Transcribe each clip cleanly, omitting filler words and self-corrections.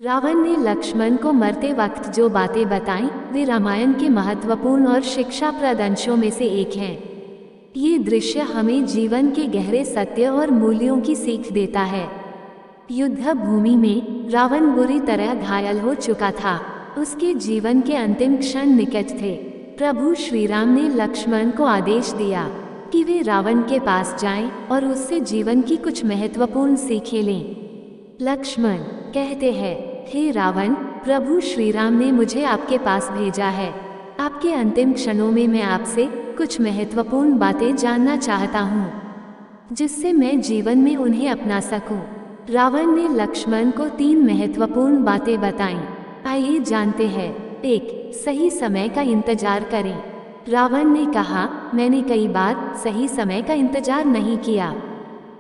रावण ने लक्ष्मण को मरते वक्त जो बातें बताईं, वे रामायण के महत्वपूर्ण और शिक्षाप्रद अंशों में से एक हैं। ये दृश्य हमें जीवन के गहरे सत्य और मूल्यों की सीख देता है। युद्ध भूमि में रावण बुरी तरह घायल हो चुका था। उसके जीवन के अंतिम क्षण निकट थे। प्रभु श्री राम ने लक्ष्मण को आदेश दिया कि वे रावण के पास जाएं और उससे जीवन की कुछ महत्वपूर्ण सीखें लें। लक्ष्मण कहते हैं, हे रावण, प्रभु श्री राम ने मुझे आपके पास भेजा है। आपके अंतिम क्षणों में मैं आपसे कुछ महत्वपूर्ण बातें जानना चाहता हूँ, जिससे मैं जीवन में उन्हें अपना सकूं। रावण ने लक्ष्मण को 3 महत्वपूर्ण बातें बताईं। आइए जानते हैं। 1. सही समय का इंतजार करें। रावण ने कहा, मैंने कई बार सही समय का इंतजार नहीं किया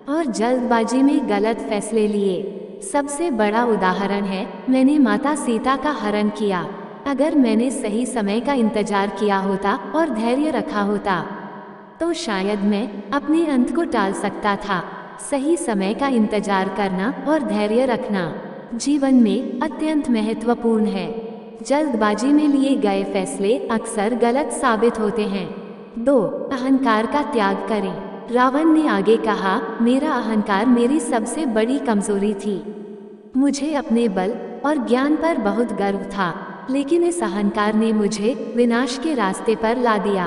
और जल्दबाजी में गलत फैसले लिए। सबसे बड़ा उदाहरण है, मैंने माता सीता का हरण किया। अगर मैंने सही समय का इंतजार किया होता और धैर्य रखा होता, तो शायद मैं अपने अंत को टाल सकता था। सही समय का इंतजार करना और धैर्य रखना जीवन में अत्यंत महत्वपूर्ण है। जल्दबाजी में लिए गए फैसले अक्सर गलत साबित होते हैं। 2. अहंकार का त्याग करें। रावण ने आगे कहा, मेरा अहंकार मेरी सबसे बड़ी कमजोरी थी। मुझे अपने बल और ज्ञान पर बहुत गर्व था, लेकिन इस अहंकार ने मुझे विनाश के रास्ते पर ला दिया।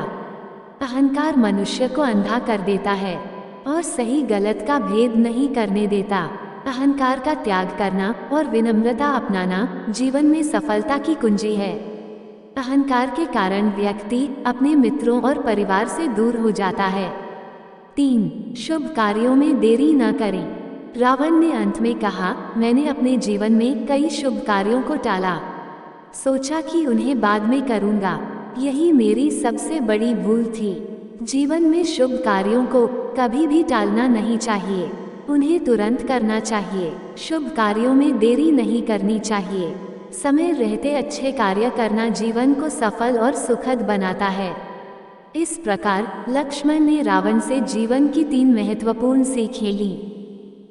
अहंकार मनुष्य को अंधा कर देता है और सही गलत का भेद नहीं करने देता। अहंकार का त्याग करना और विनम्रता अपनाना जीवन में सफलता की कुंजी है। अहंकार के कारण व्यक्ति अपने मित्रों और परिवार से दूर हो जाता है। 3. शुभ कार्यों में देरी न करें। रावण ने अंत में कहा, मैंने अपने जीवन में कई शुभ कार्यों को टाला। सोचा कि उन्हें बाद में करूंगा। यही मेरी सबसे बड़ी भूल थी। जीवन में शुभ कार्यों को कभी भी टालना नहीं चाहिए, उन्हें तुरंत करना चाहिए। शुभ कार्यों में देरी नहीं करनी चाहिए। समय रहते अच्छे कार्य करना जीवन को सफल और सुखद बनाता है। इस प्रकार लक्ष्मण ने रावण से जीवन की 3 महत्वपूर्ण सीखें ली।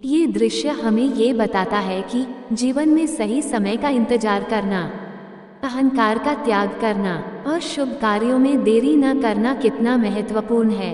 ये दृश्य हमें ये बताता है कि जीवन में सही समय का इंतजार करना, अहंकार का त्याग करना और शुभ कार्यों में देरी न करना कितना महत्वपूर्ण है।